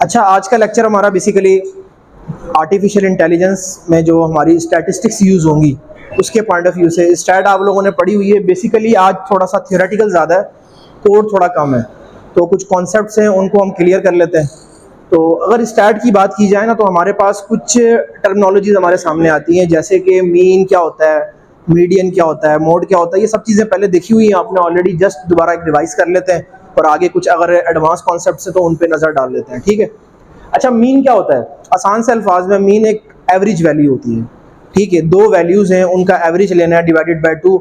अच्छा, आज का लेक्चर हमारा बेसिकली आर्टिफिशियल इंटेलिजेंस में जो हमारी स्टैटिस्टिक्स यूज़ होंगी उसके पॉइंट ऑफ व्यू से। स्टैट आप लोगों ने पढ़ी हुई है बेसिकली, आज थोड़ा सा थियोरेटिकल ज़्यादा है, कोड थोड़ा कम है, तो कुछ कॉन्सेप्ट्स हैं उनको हम क्लियर कर लेते हैं। तो अगर स्टैट की बात की जाए ना, तो हमारे पास कुछ टर्मिनोलॉजीज हमारे सामने आती हैं, जैसे कि मीन क्या होता है, मीडियन क्या होता है, मोड क्या होता है। ये सब चीज़ें पहले देखी हुई हैं आपने ऑलरेडी, जस्ट दोबारा एक रिवाइज कर लेते हैं और आगे कुछ अगर एडवांस कॉन्सेप्ट्स हैं तो उन पे नज़र डाल लेते हैं, ठीक है। अच्छा, मीन क्या होता है? आसान से अल्फाज में मीन एक एवरेज वैल्यू होती है, ठीक है। दो वैल्यूज़ हैं, उनका एवरेज लेना है डिवाइडेड बाय 2,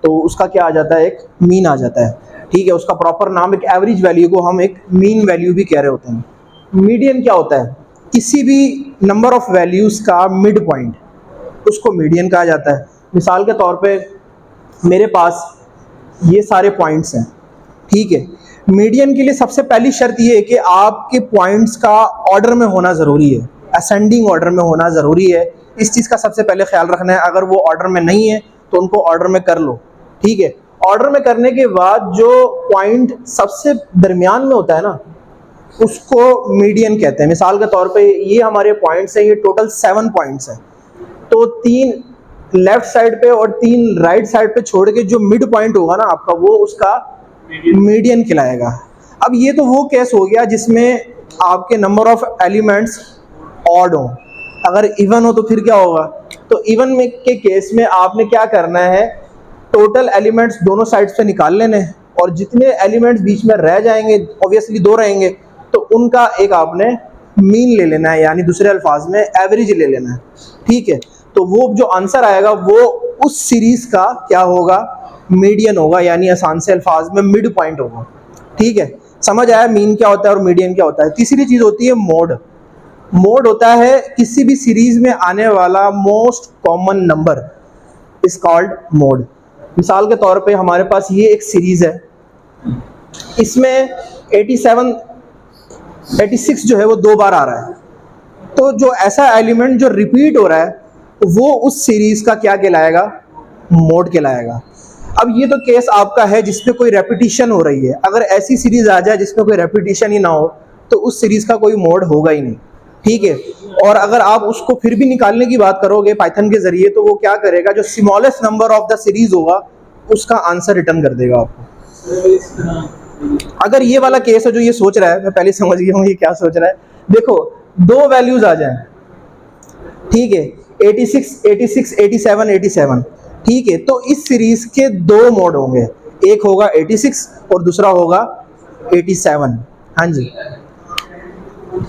तो उसका क्या आ जाता है? एक मीन आ जाता है, ठीक है। उसका प्रॉपर नाम, एक एवरेज वैल्यू को हम एक मीन वैल्यू भी कह रहे होते हैं। मीडियन क्या होता है? किसी भी नंबर ऑफ वैल्यूज़ का मिड पॉइंट, उसको मीडियन कहा जाता है। मिसाल के तौर पे मेरे पास ये सारे पॉइंट्स हैं, ठीक है। मीडियन के लिए सबसे पहली शर्त ये है कि आपके पॉइंट्स का ऑर्डर में होना ज़रूरी है, असेंडिंग ऑर्डर में होना ज़रूरी है। इस चीज़ का सबसे पहले ख्याल रखना है। अगर वो ऑर्डर में नहीं है तो उनको ऑर्डर में कर लो, ठीक है। ऑर्डर में करने के बाद जो पॉइंट सबसे दरमियान में होता है ना, उसको मीडियन कहते हैं। मिसाल के तौर पे ये हमारे पॉइंट्स हैं, ये टोटल 7 पॉइंट्स हैं, तो 3 लेफ्ट साइड पे और 3 राइट साइड पे छोड़ के जो मिड पॉइंट होगा ना आपका, वो उसका मीडियन कहलाएगा। अब ये तो वो केस हो गया जिसमें आपके नंबर ऑफ एलिमेंट्स ऑड हो। अगर इवन हो तो फिर क्या होगा? तो इवन में के केस में आपने क्या करना है, टोटल एलिमेंट्स दोनों साइड से निकाल लेने हैं और जितने एलिमेंट्स बीच में रह जाएंगे, ऑब्वियसली 2 रहेंगे, तो उनका एक आपने मीन ले लेना है, यानी दूसरे अल्फाज में एवरेज ले लेना है, ठीक है। तो वो जो आंसर आएगा वो उस सीरीज का क्या होगा? मीडियन होगा, यानी आसान से अल्फाज में मिड पॉइंट होगा, ठीक है। समझ आया मीन क्या होता है और मीडियन क्या होता है। तीसरी चीज होती है मोड। मोड होता है किसी भी सीरीज में आने वाला most common number is called mode. मिसाल के तौर पे हमारे पास ये एक सीरीज है, इसमें 86 जो है वो 2 बार आ रहा है, तो जो ऐसा एलिमेंट जो रिपीट हो रहा है वो उस सीरीज का क्या कहलाएगा? मोड कहलाएगा। अब ये तो केस आपका है जिसमें कोई रेपिटिशन हो रही है। अगर ऐसी सीरीज आ जाए जिसमें कोई रेपिटिशन ही ना हो तो उस सीरीज का कोई मोड होगा ही नहीं, ठीक है। और अगर आप उसको फिर भी निकालने की बात करोगे पाइथन के जरिए, तो वो क्या करेगा? जो smallest number of the series होगा उसका आंसर रिटर्न कर देगा आपको। अगर ये वाला केस है जो ये सोच रहा है, मैं पहले समझ गया हूँ ये क्या सोच रहा है। देखो, 2 वैल्यूज आ जाएं, ठीक है, 86, 87, 87, ठीक है। तो इस सीरीज के 2 मोड होंगे, एक होगा 86 और दूसरा होगा 87। हाँ जी,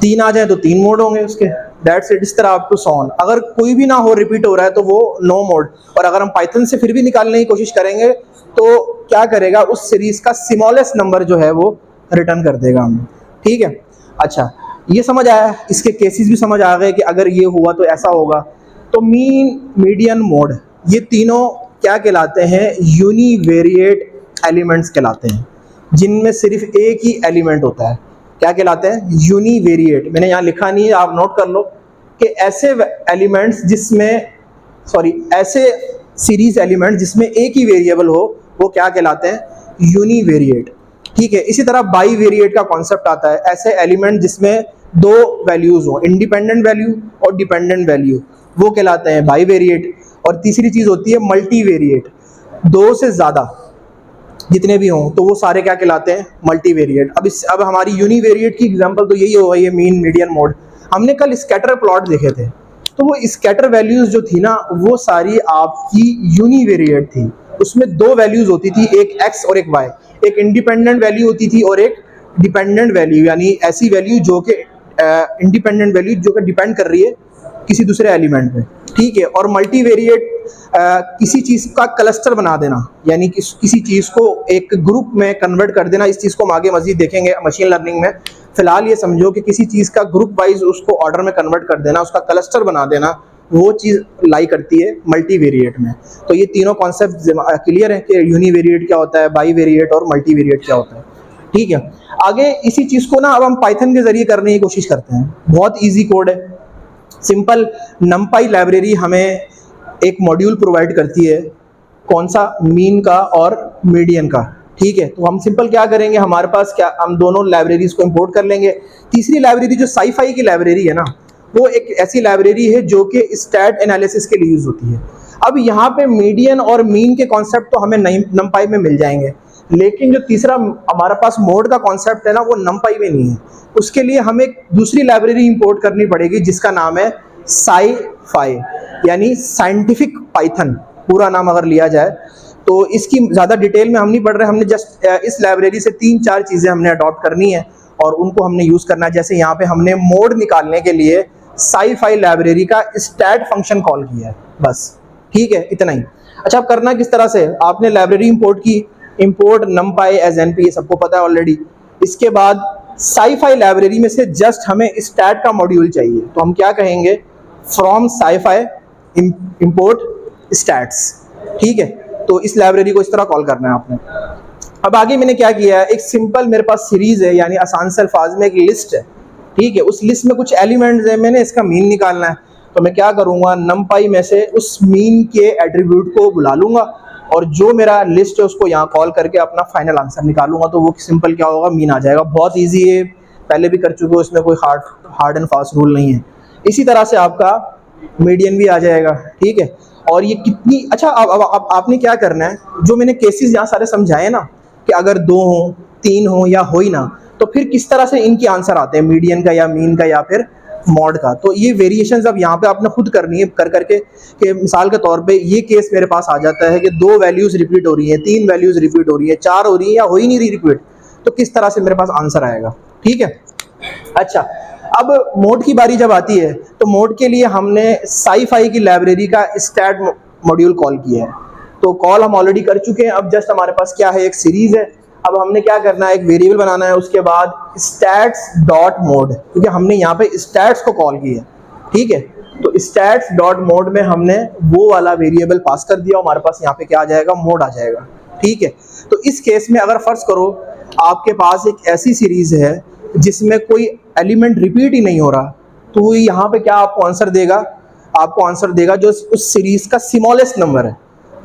3 आ जाए तो 3 मोड होंगे उसके, दैट्स इट। इस तरह अप टू सॉन। अगर कोई भी ना हो, रिपीट हो रहा है, तो वो नो मोड। और अगर हम पाइथन से फिर भी निकालने की कोशिश करेंगे तो क्या करेगा? उस सीरीज का स्मॉलेस्ट नंबर जो है वो रिटर्न कर देगा हमें, ठीक है। अच्छा, ये समझ आया, इसके केसेस भी समझ आ गए कि अगर ये हुआ तो ऐसा होगा। तो मीन, मीडियन, मोड, ये तीनों क्या कहलाते हैं? यूनिवेरिएट एलिमेंट्स कहलाते हैं, जिनमें सिर्फ एक ही एलिमेंट होता है। क्या कहलाते हैं? यूनिवेरिएट। मैंने यहाँ लिखा नहीं है, आप नोट कर लो कि ऐसे एलिमेंट्स जिसमें, ऐसे सीरीज एलिमेंट जिसमें एक ही वेरिएबल हो, वो क्या कहलाते हैं? यूनिवेरिएट, ठीक है। इसी तरह बाई वेरिएट का कॉन्सेप्ट आता है, ऐसे एलिमेंट जिसमें 2 वैल्यूज हो, इंडिपेंडेंट वैल्यू और डिपेंडेंट वैल्यू, वो कहलाते हैं बाई वेरिएट। और तीसरी चीज होती है मल्टी वेरिएट, 2 से ज्यादा जितने भी हों तो वो सारे क्या कहलाते हैं? Multi variate. अब हमारी यूनिवेरिएट की एग्जांपल तो यही होगा, ये मीन, मीडियन, मोड। हमने कल स्कैटर प्लॉट देखे थे, तो वो स्कैटर वैल्यूज जो थी ना, वो सारी आपकी यूनिवेरिएट थी। उसमें 2 वैल्यूज होती थी, एक एक्स और एक वाई। एक इंडिपेंडेंट वैल्यू होती थी और एक डिपेंडेंट वैल्यू, यानी ऐसी वैल्यू जो कि इंडिपेंडेंट वैल्यू जो कि डिपेंड कर रही है किसी दूसरे एलिमेंट पे, ठीक है। और मल्टीवेरिएट किसी चीज़ का क्लस्टर बना देना, यानी किसी चीज़ को एक ग्रुप में कन्वर्ट कर देना। इस चीज़ को हम आगे मज़ीद देखेंगे मशीन लर्निंग में। फिलहाल ये समझो कि किसी चीज़ का ग्रुप वाइज उसको ऑर्डर में कन्वर्ट कर देना, उसका क्लस्टर बना देना, वो चीज़ लाई करती है मल्टीवेरिएट में। तो ये तीनों कॉन्सेप्ट क्लियर है कि यूनिवेरिएट क्या होता है, बाई वेरिएट और मल्टीवेरिएट क्या होता है, ठीक है। आगे इसी चीज़ को ना अब हम पाइथन के जरिए करने की कोशिश करते हैं। बहुत ईजी कोड है, सिंपल। नमपाई लाइब्रेरी हमें एक मॉड्यूल प्रोवाइड करती है, कौन सा? मीन का और मीडियन का, ठीक है। तो हम सिंपल क्या करेंगे, हमारे पास क्या, हम दोनों लाइब्रेरीज को इंपोर्ट कर लेंगे। तीसरी लाइब्रेरी जो SciFi की लाइब्रेरी है ना, वो एक ऐसी लाइब्रेरी है जो कि स्टैट एनालिसिस के लिए यूज होती है। अब यहाँ पे मीडियन और मीन के कॉन्सेप्ट तो हमें NumPy में मिल जाएंगे, लेकिन जो तीसरा हमारे पास मोड का कॉन्सेप्ट है ना, वो NumPy में नहीं है। उसके लिए हमें एक दूसरी लाइब्रेरी इंपोर्ट करनी पड़ेगी जिसका नाम है SciFi, यानी साइंटिफिक पाइथन पूरा नाम अगर लिया जाए। तो इसकी ज़्यादा डिटेल में हम नहीं पढ़ रहे, हमने जस्ट इस लाइब्रेरी से 3-4 चीज़ें हमने अडॉप्ट करनी है और उनको हमने यूज़ करना है। जैसे यहाँ पे हमने मोड निकालने के लिए SciFi लाइब्रेरी का स्टैट फंक्शन कॉल किया है, बस, ठीक है, इतना ही। अच्छा, अब करना किस तरह से, आपने लाइब्रेरी इंपोर्ट की, इंपोर्ट NumPy एज NP, ये सबको पता है ऑलरेडी। इसके बाद SciFi लाइब्रेरी में से जस्ट हमें स्टैट का मॉड्यूल चाहिए, तो हम क्या कहेंगे, फ्रॉम SciFi इंपोर्ट स्टैट्स, ठीक है। तो इस लाइब्रेरी को इस तरह कॉल करना है आपने। अब आगे मैंने क्या किया है, एक सिंपल मेरे पास सीरीज है, यानी आसान से अल्फाज में एक लिस्ट है, ठीक है। उस लिस्ट में कुछ एलिमेंट्स है, मैंने इसका मीन निकालना है, तो मैं क्या करूंगा, NumPy में से उस मीन के एट्रीब्यूट को बुला लूंगा और जो मेरा लिस्ट है उसको यहाँ कॉल करके अपना फाइनल आंसर निकालूंगा। तो वो सिंपल क्या होगा, मीन आ जाएगा। बहुत ईजी है, पहले भी कर चुके हो, इसमें कोई हार्ड एंड फास्ट रूल नहीं है। इसी तरह से आपका मीडियन भी आ जाएगा, ठीक है। और ये कितनी अच्छा, अब आपने क्या करना है, जो मैंने केसेस यहाँ सारे समझाए ना, कि अगर 2 हो, 3 हो या हो ही ना, तो फिर किस तरह से इनके आंसर आते हैं, मीडियन का या मीन का या फिर मॉड का। तो ये वेरिएशंस अब यहाँ पे आपने खुद करनी है, कर करके कि मिसाल के तौर पे ये केस मेरे पास आ जाता है कि 2 वैल्यूज रिपीट हो रही हैं, 3 वैल्यूज रिपीट हो रही है, 4 हो रही है या हो ही नहीं रही रिपीट, तो किस तरह से मेरे पास आंसर आएगा, ठीक है। अच्छा, अब मोड की बारी जब आती है, तो मोड के लिए हमने SciFi की लाइब्रेरी का स्टैट मॉड्यूल कॉल किया है। तो कॉल हम ऑलरेडी कर चुके हैं। अब जस्ट हमारे पास क्या है, एक सीरीज है। अब हमने क्या करना है, एक वेरिएबल बनाना है, उसके बाद stats.mode, क्योंकि हमने यहाँ पे स्टैट्स को कॉल किया, ठीक है। तो stats.mode में हमने वो वाला वेरिएबल पास कर दिया, हमारे पास यहाँ पे क्या आ जाएगा, मोड आ जाएगा, ठीक है। तो इस केस में अगर फर्ज करो आपके पास एक ऐसी सीरीज है जिसमें कोई एलिमेंट रिपीट ही नहीं हो रहा, तो यहाँ पे क्या आपको आंसर देगा, आपको आंसर देगा जो उस सीरीज का स्मॉलेस्ट नंबर है।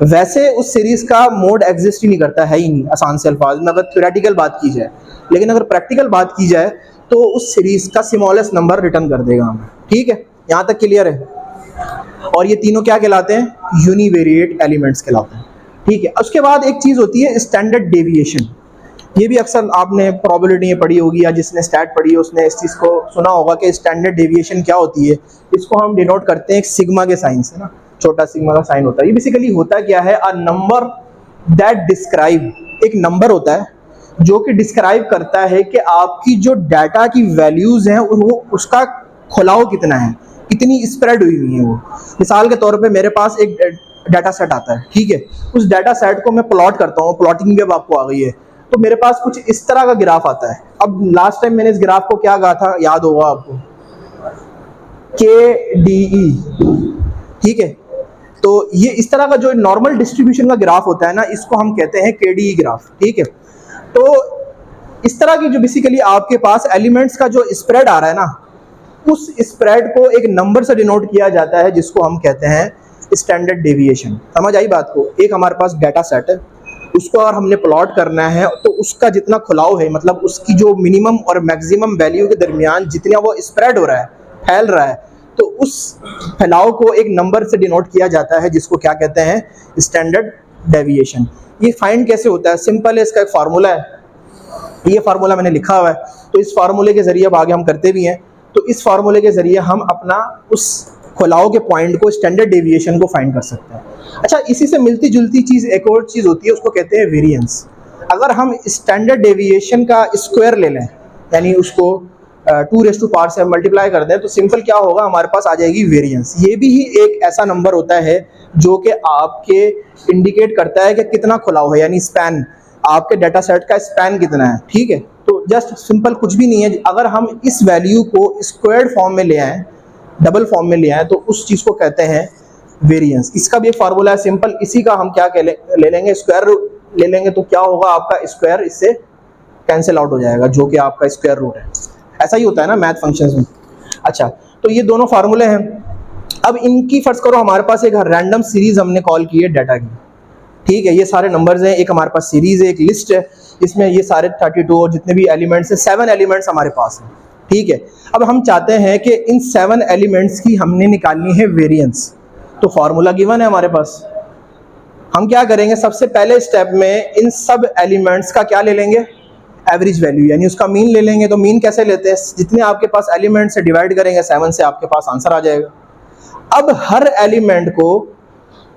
वैसे उस सीरीज का मोड एग्जिस्ट ही नहीं करता है ही नहीं, आसान से अल्फाज में अगर थ्योरेटिकल बात की जाए। लेकिन अगर प्रैक्टिकल बात की जाए तो उस सीरीज का स्मॉलेस्ट नंबर रिटर्न कर देगा हमें, ठीक है। यहाँ तक क्लियर है। और ये तीनों क्या कहलाते हैं, यूनिवेरिएट एलिमेंट्स कहलाते हैं, ठीक है। उसके बाद एक चीज होती है स्टैंडर्ड डेविएशन। ये भी अक्सर आपने प्रोबेबिलिटी में पढ़ी होगी, या जिसने स्टैट पढ़ी है उसने इस चीज़ को सुना होगा कि स्टैंडर्ड डेविएशन क्या होती है। इसको हम डिनोट करते हैं एक सिग्मा के साइन से ना, छोटा सिग्मा का साइन होता है। ये बेसिकली होता क्या है, अ नंबर दैट डिस्क्राइब, एक नंबर होता है जो कि डिस्क्राइब करता है कि आपकी जो डाटा की वैल्यूज हैं वो उसका खुलाव कितना है, कितनी स्प्रेड हुई हुई है वो। मिसाल के तौर पे मेरे पास एक डाटा सेट आता है, ठीक है। उस डाटा सेट को मैं प्लॉट करता हूँ, प्लॉटिंग भी अब आपको आ गई है, तो मेरे पास कुछ इस तरह का ग्राफ आता है। अब लास्ट टाइम मैंने इस ग्राफ को क्या कहा था, याद होगा आपको, KDE, ठीक है। तो ये इस तरह का जो नॉर्मल डिस्ट्रीब्यूशन का ग्राफ होता है ना, इसको हम कहते हैं KDE ग्राफ, ठीक है। तो इस तरह की जो बेसिकली आपके पास एलिमेंट्स का जो स्प्रेड आ रहा है ना, उस स्प्रेड को एक नंबर से डिनोट किया जाता है जिसको हम कहते हैं स्टैंडर्ड डेविएशन। समझ आई बात को। एक हमारे पास डाटा सेट है, उसको अगर हमने प्लॉट करना है तो उसका जितना खुलाव है, मतलब उसकी जो मिनिमम और मैक्सिमम वैल्यू के दरमियान जितना वो स्प्रेड हो रहा है, फैल रहा है, तो उस फैलाव को एक नंबर से डिनोट किया जाता है जिसको क्या कहते हैं, स्टैंडर्ड डेविएशन। ये फाइंड कैसे होता है, सिंपल है, इसका एक फार्मूला है, ये फार्मूला मैंने लिखा हुआ है। तो इस फार्मूले के जरिए अब आगे हम करते भी हैं। तो इस फार्मूले के जरिए हम अपना उस खुलाव के पॉइंट को, स्टैंडर्ड डेविएशन को फाइंड कर सकते हैं। अच्छा, इसी से मिलती जुलती चीज़ एक और चीज़ होती है, उसको कहते हैं वेरिएंस। अगर हम स्टैंडर्ड डेविएशन का स्क्वायर ले लें, यानी उसको 2 से मल्टीप्लाई कर दें, तो सिंपल क्या होगा, हमारे पास आ जाएगी वेरिएंस। ये भी ही एक ऐसा नंबर होता है जो कि आपके इंडिकेट करता है कि कितना खुलाव है, यानी स्पैन, आपके डाटा सेट का स्पैन कितना है, ठीक है। तो जस्ट सिंपल कुछ भी नहीं है, अगर हम इस वैल्यू को स्क्वायर्ड फॉर्म में ले आएँ, डबल फॉर्म में ले आए, तो उस चीज़ को कहते हैं वेरिएंस। इसका भी एक फार्मूला है सिंपल, इसी का हम क्या ले लेंगे, स्क्वायर ले लेंगे, तो क्या होगा, आपका स्क्वायर इससे कैंसिल आउट हो जाएगा, जो कि आपका स्क्वायर रूट है। ऐसा ही होता है ना मैथ फंक्शंस में। अच्छा, तो ये दोनों फार्मूले हैं। अब इनकी फर्ज करो हमारे पास एक रैंडम सीरीज हमने कॉल की है डाटा की, ठीक है, ये सारे नंबर्स हैं, एक हमारे पास सीरीज है, एक लिस्ट है, इसमें ये सारे 32 और जितने भी एलिमेंट्स हैं, 7 एलिमेंट्स हमारे पास हैं। ठीक है, अब हम चाहते हैं कि इन 7 एलिमेंट्स की हमने निकालनी है वेरिएंस। तो फॉर्मूला गिवन है हमारे पास। हम क्या करेंगे, सबसे पहले स्टेप में इन सब एलिमेंट्स का क्या ले लेंगे, एवरेज वैल्यू, यानी उसका मीन ले लेंगे। तो मीन कैसे लेते हैं, जितने आपके पास एलिमेंट्स से डिवाइड करेंगे 7 से, आपके पास आंसर आ जाएगा। अब हर एलिमेंट को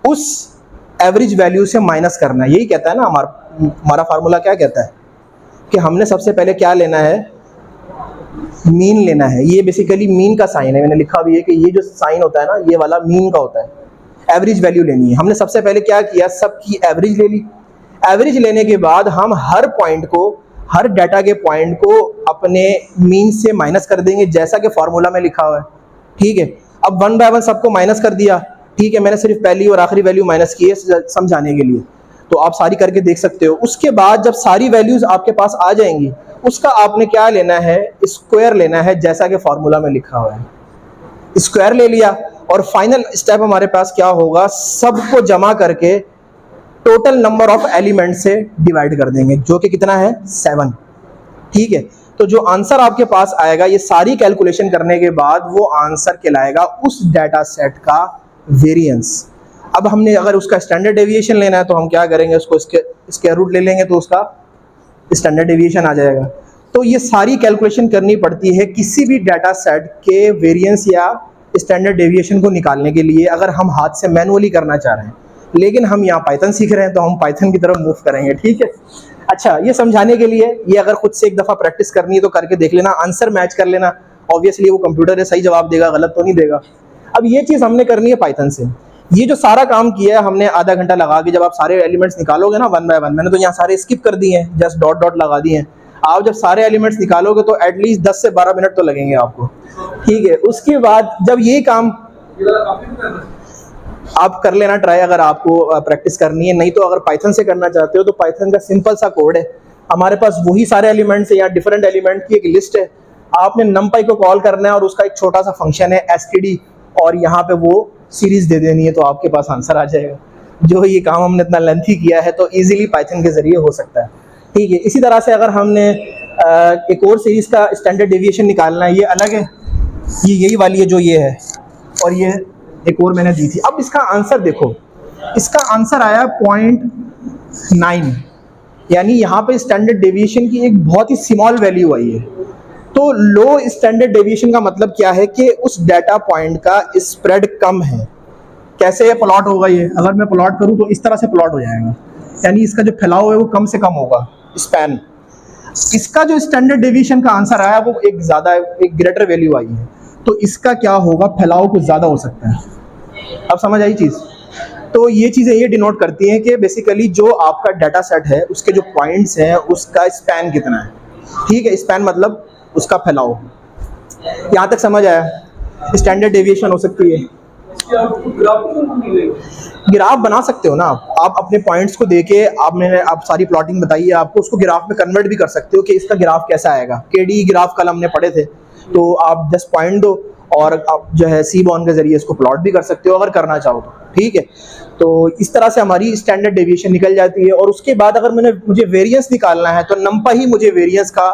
उस एवरेज वैल्यू से माइनस करना है, यही कहता है ना हमारा फार्मूला। क्या कहता है कि हमने सबसे पहले क्या लेना है, मीन लेना है। ये बेसिकली मीन का साइन है, मैंने लिखा भी है कि ये जो साइन होता है ना, ये वाला मीन का होता है। एवरेज वैल्यू लेनी है, हमने सबसे पहले क्या किया, सबकी एवरेज ले ली। एवरेज लेने के बाद हम हर पॉइंट को, हर डाटा के पॉइंट को अपने मीन से माइनस कर देंगे, जैसा कि फॉर्मूला में लिखा हुआ है। ठीक है, अब 1 बाय 1 सबको माइनस कर दिया। ठीक है, मैंने सिर्फ पहली और आखिरी वैल्यू माइनस की है समझाने के लिए, तो आप सारी करके देख सकते हो। उसके बाद जब सारी वैल्यूज आपके पास आ जाएंगी, उसका आपने क्या लेना है, स्क्वायर लेना है, जैसा कि फॉर्मूला में लिखा हुआ है। स्क्वायर ले लिया और फाइनल स्टेप हमारे पास क्या होगा, सबको जमा करके टोटल नंबर ऑफ एलिमेंट से डिवाइड कर देंगे, जो कि कितना है, 7। ठीक है, तो जो आंसर आपके पास आएगा, ये सारी कैलकुलेशन करने के बाद वो आंसर कहलाएगा उस डाटा सेट का वेरिएंस। अब हमने अगर उसका स्टैंडर्ड डेविएशन लेना है तो हम क्या करेंगे, उसको स्क्वायर रूट ले लेंगे, तो उसका स्टैंडर्ड डेविएशन आ जाएगा। तो ये सारी कैलकुलेशन करनी पड़ती है किसी भी डाटा सेट के वेरिएंस या स्टैंडर्ड डेविएशन को निकालने के लिए, अगर हम हाथ से मैनुअली करना चाह रहे हैं। लेकिन हम यहाँ पाइथन सीख रहे हैं तो हम पाइथन की तरफ मूव करेंगे। ठीक है, अच्छा, ये समझाने के लिए, ये अगर खुद से एक दफ़ा प्रैक्टिस करनी है तो करके देख लेना, आंसर मैच कर लेना। ऑब्वियसली वो कंप्यूटर है, सही जवाब देगा, गलत तो नहीं देगा। अब ये चीज़ हमने करनी है पाइथन से। ये जो सारा काम किया है हमने आधा घंटा लगा के, जब आप सारे एलिमेंट्स निकालोगे ना 1 बाय 1, मैंने तो यहाँ सारे स्किप कर दिए हैं, जस्ट डॉट डॉट लगा दिए हैं। आप जब सारे एलिमेंट्स निकालोगे तो एटलीस्ट 10 से 12 मिनट तो लगेंगे आपको। ठीक है, उसके बाद जब ये काम आप कर लेना ट्राई, अगर आपको प्रैक्टिस करनी है। नहीं तो अगर पाइथन से करना चाहते हो तो पाइथन का सिंपल सा कोड है, हमारे पास वही सारे एलिमेंट्स है या डिफरेंट एलिमेंट की एक लिस्ट है। आपने numpy को कॉल करना है और उसका एक छोटा सा फंक्शन है std, और यहाँ पे वो सीरीज दे देनी है, तो आपके पास आंसर आ जाएगा। जो ये काम हमने इतना लेंथी किया है तो इजीली पाइथन के जरिए हो सकता है। ठीक है, इसी तरह से अगर हमने एक और सीरीज का स्टैंडर्ड डेविएशन निकालना है, ये अलग है, ये यही वाली है जो ये है, और ये एक और मैंने दी थी। अब इसका आंसर देखो, इसका आंसर आया 0.9, यानी यहाँ पे स्टैंडर्ड डेविएशन की एक बहुत ही स्मॉल वैल्यू आई है। तो लो स्टैंडर्ड डेविएशन का मतलब क्या है कि उस डाटा पॉइंट का स्प्रेड कम है। कैसे प्लॉट होगा ये, अगर मैं प्लॉट करूँ तो इस तरह से प्लॉट हो जाएगा, यानी इसका जो फैलाव है वो कम से कम होगा, स्पैन। इसका जो स्टैंडर्ड डेविएशन का आंसर आया वो एक ज़्यादा, एक ग्रेटर वैल्यू आई है, तो इसका क्या होगा, फैलाव कुछ ज़्यादा हो सकता है। अब समझ आई चीज़। तो ये चीज़ें ये डिनोट करती हैं कि बेसिकली जो आपका डाटा सेट है उसके जो पॉइंट्स हैं उसका स्पैन कितना है। ठीक है, स्पैन मतलब उसका फैलाव। यहाँ तक समझ आया, स्टैंडर्ड डेविएशन हो सकती है। ग्राफ बना सकते हो ना आप अपने पॉइंट्स को देके, आप सारी प्लॉटिंग बताइए, आपको उसको ग्राफ में कन्वर्ट भी कर सकते हो कि इसका ग्राफ कैसा आएगा। केडी ग्राफ कल हमने पढ़े थे, तो आप जस्ट पॉइंट दो और आप जो है सीबॉर्न के जरिए इसको प्लॉट भी कर सकते हो अगर करना चाहो तो। ठीक है, तो इस तरह से हमारी स्टैंडर्ड डेविएशन निकल जाती है। और उसके बाद अगर मुझे वेरिएंस निकालना है तो NumPy ही मुझे वेरिएंस का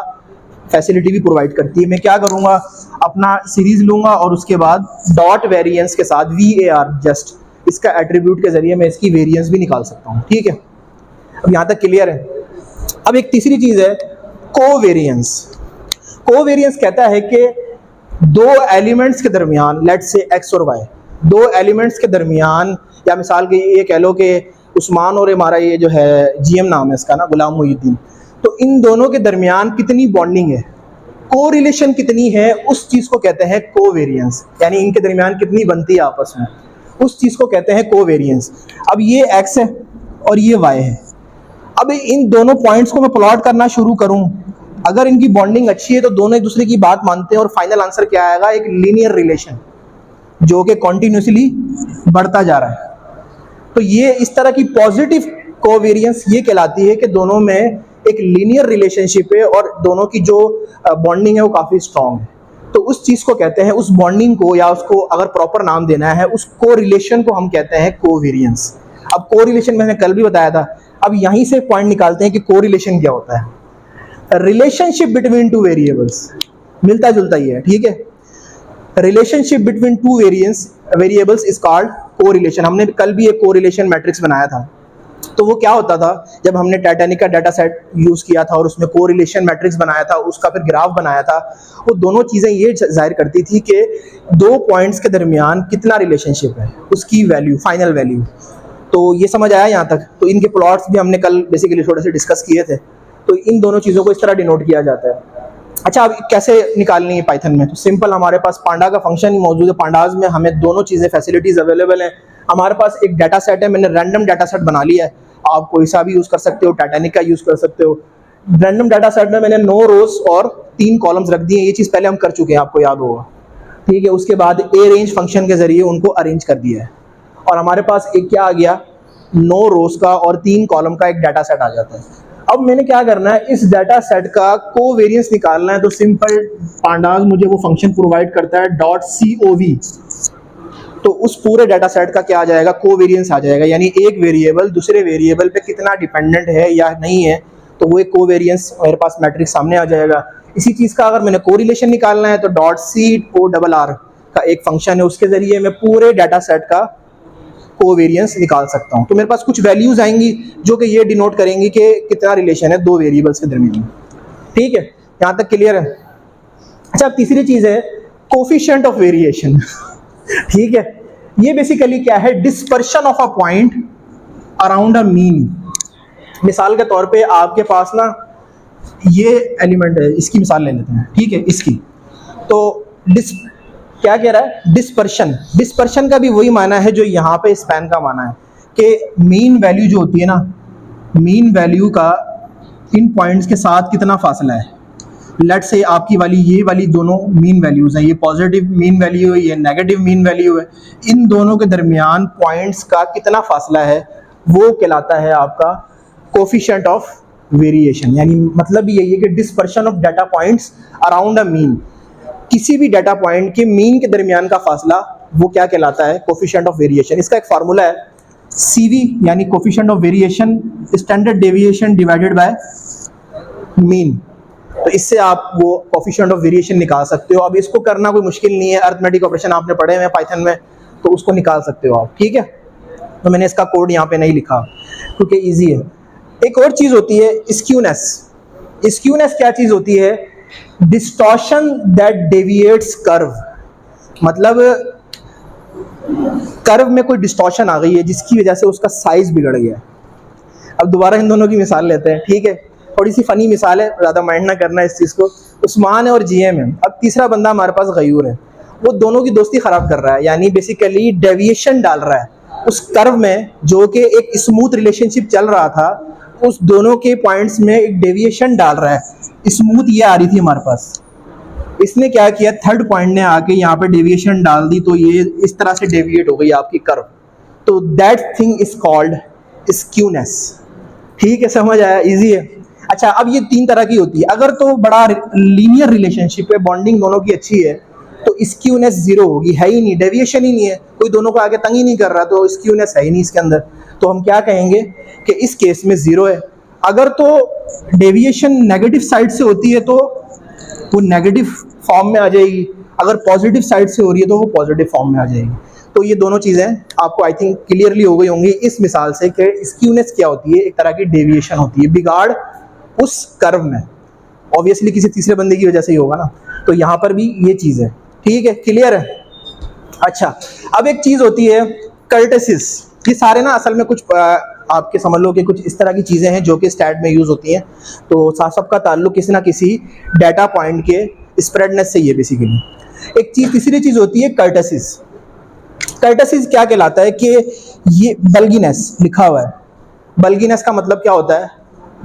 फैसिलिटी भी प्रोवाइड करती है। मैं क्या करूँगा, अपना सीरीज लूँगा और उसके बाद डॉट वेरिएंस के साथ VAR, जस्ट इसका एट्रीब्यूट के जरिए मैं इसकी वेरिएंस भी निकाल सकता हूँ। ठीक है, अब यहाँ तक क्लियर है। अब एक तीसरी चीज़ है कोवेरिएंस। कोवेरिएंस कहता है कि दो एलिमेंट्स के दरमियान, लेट्स से X और Y, दो एलिमेंट्स के दरमियान, या मिसाल के ये कह लो कि उस्मान और हमारा ये जो है GM नाम है इसका ना, गुलाम मोहिउद्दीन, तो इन दोनों के दरमियान कितनी बॉन्डिंग है, को रिलेशन कितनी है, उस चीज़ को कहते हैं कोवेरिएंस। यानी इनके दरमियान कितनी बनती है आपस में, उस चीज़ को कहते हैं कोवेरिएंस। अब ये X है और ये Y है। अब इन दोनों पॉइंट्स को मैं प्लॉट करना शुरू करूं, अगर इनकी बॉन्डिंग अच्छी है तो दोनों एक दूसरे की बात मानते हैं और फाइनल आंसर क्या आएगा, एक लीनियर रिलेशन जो कि कॉन्टिन्यूसली बढ़ता जा रहा है। तो ये इस तरह की पॉजिटिव कोवेरिएंस ये कहलाती है कि दोनों में एक लीनियर रिलेशनशिप है और दोनों की जो बॉन्डिंग है वो काफ़ी स्ट्रॉन्ग है। तो उस चीज़ को कहते हैं, उस बॉन्डिंग को, या उसको अगर प्रॉपर नाम देना है, उस को रिलेशन को हम कहते हैं कोवेरिएंस। अब कोरिलेशन मैंने कल भी बताया था, अब यहीं से पॉइंट निकालते हैं कि कोरिलेशन क्या होता है। रिलेशनशिप बिटवीन टू वेरिएबल्स, मिलता जुलता ही है, ठीक है। Relationship between two variables is called correlation. हमने कल भी एक कोरिलेशन मैट्रिक्स बनाया था। तो वो क्या होता था, जब हमने टाइटैनिक का डाटा सेट यूज़ किया था और उसमें कोरिलेशन मैट्रिक्स बनाया था, उसका फिर ग्राफ बनाया था, वो दोनों चीज़ें ये जाहिर करती थी कि दो पॉइंट्स के दरमियान कितना रिलेशनशिप है, उसकी वैल्यू, फाइनल वैल्यू। तो ये समझ आया यहाँ तक। तो इनके प्लॉट्स भी हमने कल बेसिकली थोड़े से डिस्कस किए थे। तो इन दोनों चीज़ों को इस तरह डिनोट किया जाता है। अच्छा, अब कैसे निकालनी है पाइथन में? तो सिंपल, हमारे पास पांडा का फंक्शन ही मौजूद है। पांडाज में हमें दोनों चीज़ें, फैसिलिटीज़ अवेलेबल हैं। हमारे पास एक डाटा सेट है, मैंने रैंडम डाटा सेट बना लिया है। आप कोई सा भी यूज़ कर सकते हो, टाइटैनिक का यूज़ कर सकते हो। रैंडम डाटा सेट में मैंने 9 रोज और 3 कॉलम्स रख दिए। ये चीज़ पहले हम कर चुके हैं, आपको याद होगा, ठीक है। उसके बाद ए रेंज फंक्शन के जरिए उनको अरेंज कर दिया है और हमारे पास एक क्या आ गया, 9 रोज का और 3 कॉलम का एक डाटा सेट आ जाता है। अब मैंने क्या करना है, इस डाटा सेट का कोवेरियंस निकालना है। तो सिंपल, पांडाज मुझे वो फंक्शन प्रोवाइड करता है .cov। तो उस पूरे डाटा सेट का क्या आ जाएगा, कोवेरियंस आ जाएगा। यानी एक वेरिएबल दूसरे वेरिएबल पे कितना डिपेंडेंट है या नहीं है, तो वो एक कोवेरियंस मेरे पास मैट्रिक्स सामने आ जाएगा। इसी चीज़ का अगर मैंने कोरिलेशन निकालना है तो .CORR का एक फंक्शन है, उसके जरिए मैं पूरे डाटा सेट का कोवेरियंस निकाल सकता हूँ। तो मेरे पास कुछ वैल्यूज आएंगी जो कि ये डिनोट करेंगी कि कितना रिलेशन है दो वेरिएबल्स के दरमियान, ठीक है। यहाँ तक क्लियर है? अच्छा, अब तीसरी चीज़ है कोफिशिएंट ऑफ वेरिएशन, ठीक है। ये बेसिकली क्या है, dispersion of a point around a mean. मिसाल के तौर पे आपके पास ना ये एलिमेंट है, इसकी मिसाल ले लेते हैं, ठीक है। इसकी तो क्या कह रहा है, डिस्पर्शन। डिस्पर्शन का भी वही माना है जो यहाँ पे स्पैन का माना है, कि मीन वैल्यू जो होती है ना, मीन वैल्यू का इन पॉइंट्स के साथ कितना फासला है। लेट्स से आपकी वाली, ये वाली दोनों मीन वैल्यूज हैं, ये पॉजिटिव मीन वैल्यू है, ये नेगेटिव मीन वैल्यू है। इन दोनों के दरमियान पॉइंट्स का कितना फासला है, वो कहलाता है आपका कोफिशिएंट ऑफ वेरिएशन। यानी मतलब यही है कि dispersion of data points around a mean, किसी भी डाटा पॉइंट के मीन के दरमियान का फासला, वो क्या कहलाता है, कोफिशिएंट ऑफ वेरिएशन। इसका एक फार्मूला है CV, यानी coefficient of variation standard deviation divided by mean. तो इससे आप वो कोफिशिएंट ऑफ वेरिएशन निकाल सकते हो। अब इसको करना कोई मुश्किल नहीं है, अरिथमेटिक ऑपरेशन आपने पढ़े हुए हैं पाइथन में, तो उसको निकाल सकते हो आप, ठीक है। तो मैंने इसका कोड यहाँ पे नहीं लिखा क्योंकि इजी है। एक और चीज़ होती है स्क्यूनेस। स्क्यूनेस क्या चीज़ होती है, डिस्टॉर्शन दैट डेविएट्स कर्व। मतलब कर्व में कोई डिस्टॉर्शन आ गई है जिसकी वजह से उसका साइज बिगड़ गया। अब दोबारा इन दोनों की मिसाल लेते हैं, ठीक है। थोड़ी सी फनी मिसाल है, ज़्यादा माइंड ना करना इस चीज़ को। उस्मान है और GM है। अब तीसरा बंदा हमारे पास गयूर है, वो दोनों की दोस्ती ख़राब कर रहा है, यानी बेसिकली डेविएशन डाल रहा है उस कर्व में, जो कि एक स्मूथ रिलेशनशिप चल रहा था, उस दोनों के पॉइंट्स में एक डेविएशन डाल रहा है। स्मूथ ये आ रही थी हमारे पास, इसने क्या किया, थर्ड पॉइंट ने आके यहाँ पे डेविएशन डाल दी, तो ये इस तरह से डेविएट हो गई आपकी कर्व। तो that thing is called skewness, ठीक है। समझ आया? इजी है। अच्छा, अब ये 3 तरह की होती है। अगर तो बड़ा लीनियर रिलेशनशिप है, बॉन्डिंग दोनों की अच्छी है, तो स्क्यूनेस 0 होगी, है ही नहीं, डेविएशन ही नहीं है, कोई दोनों को आगे तंग ही नहीं कर रहा, तो स्क्यूनेस है ही नहीं इसके अंदर। तो हम क्या कहेंगे कि इस केस में 0 है। अगर तो डेविएशन नेगेटिव साइड से होती है तो वो नेगेटिव फॉर्म में आ जाएगी, अगर पॉजिटिव साइड से हो रही है तो वो पॉजिटिव फॉर्म में आ जाएगी। तो ये दोनों चीज़ें आपको आई थिंक क्लियरली हो गई होंगी इस मिसाल से कि स्क्यूनेस क्या होती है, एक तरह की डेविएशन होती है, बिगाड़ उस कर्व में। ऑब्वियसली किसी तीसरे बंदे की वजह से ही होगा ना, तो यहाँ पर भी ये चीज़ है, ठीक है। क्लियर है? अच्छा, अब एक चीज़ होती है कर्टेसिस। ये सारे ना असल में कुछ आपके समझ लो कि कुछ इस तरह की चीज़ें हैं जो कि स्टैट में यूज़ होती हैं, तो सबका ताल्लुक किसी ना किसी डाटा पॉइंट के स्प्रेडनेस से ही है बेसिकली। एक चीज़, तीसरी चीज़ होती है कर्टेसिस। कर्टेसिस क्या कहलाता है कि ये बल्गीनेस लिखा हुआ है। बल्गीनेस का मतलब क्या होता है,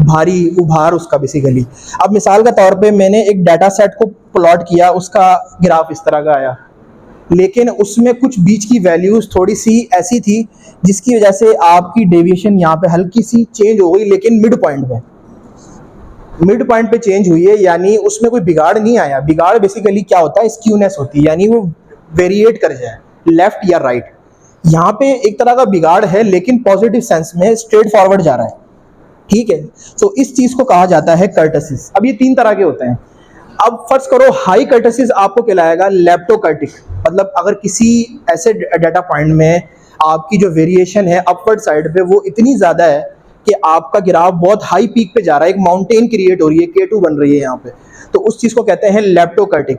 भारी, उभार उसका बेसिकली। अब मिसाल के तौर पे मैंने एक डाटा सेट को प्लॉट किया, उसका ग्राफ इस तरह का आया, लेकिन उसमें कुछ बीच की वैल्यूज थोड़ी सी ऐसी थी जिसकी वजह से आपकी डेविएशन यहाँ पे हल्की सी चेंज हो गई, लेकिन मिड पॉइंट पे चेंज हुई है, यानी उसमें कोई बिगाड़ नहीं आया। बिगाड़ बेसिकली क्या होता है, स्क्यूनेस होती है, यानी वो वेरिएट कर जाए लेफ्ट या राइट। यहाँ पे एक तरह का बिगाड़ है, लेकिन पॉजिटिव सेंस में स्ट्रेट फॉरवर्ड जा रहा है, ठीक है। तो इस चीज को कहा जाता है कर्टसिस। अब ये 3 तरह के होते हैं। अब फर्ज करो हाई कर्टसिस आपको कहलाएगा लेप्टोकर्टिक, मतलब अगर किसी ऐसे डाटा पॉइंट में आपकी जो वेरिएशन है अपवर्ड साइड पे वो इतनी ज्यादा है कि आपका ग्राफ बहुत हाई पीक पे जा रहा है, एक माउंटेन क्रिएट हो रही है, K2 बन रही है यहाँ पे, तो उस चीज को कहते हैं लेप्टोकर्टिक।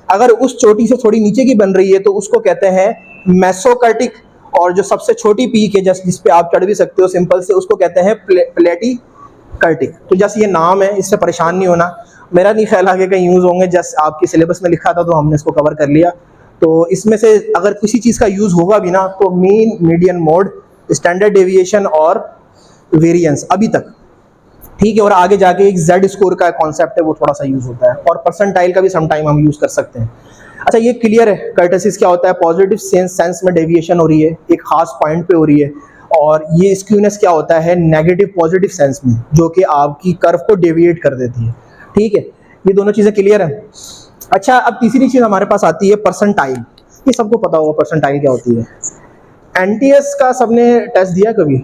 अगर उस चोटी से थोड़ी नीचे की बन रही है तो उसको कहते हैं मेसोकर्टिक, और जो सबसे छोटी पीक है जस्ट जिस पे आप चढ़ भी सकते हो सिंपल से, उसको कहते हैं प्लेटिकर्टिक। तो जैसे ये नाम है, इससे परेशान नहीं होना, मेरा नहीं ख्याल आगे कहीं यूज होंगे, जस्ट आपके सिलेबस में लिखा था तो हमने इसको कवर कर लिया। तो इसमें से अगर किसी चीज का यूज होगा भी ना तो mean, median mode, standard deviation और वेरिएंस अभी तक, ठीक है। और आगे जाके एक जेड स्कोर का कॉन्सेप्ट है वो थोड़ा सा यूज होता है, और परसेंटाइल का भी समटाइम हम यूज कर सकते हैं। अच्छा ये क्लियर है कर्टसिस क्या होता है। पॉजिटिव सेंस में डेविएशन हो रही है, एक खास पॉइंट पे हो रही है, और ये स्क्यूनेस क्या होता है नेगेटिव पॉजिटिव सेंस में, जो कि आपकी कर्व को डेविएट कर देती है, ठीक है। ये दोनों चीजें क्लियर है। अच्छा अब तीसरी चीज हमारे पास आती है परसेंटाइल। ये सबको पता होगा परसेंटाइल क्या होती है। एनटीएस का सबने टेस्ट दिया कभी?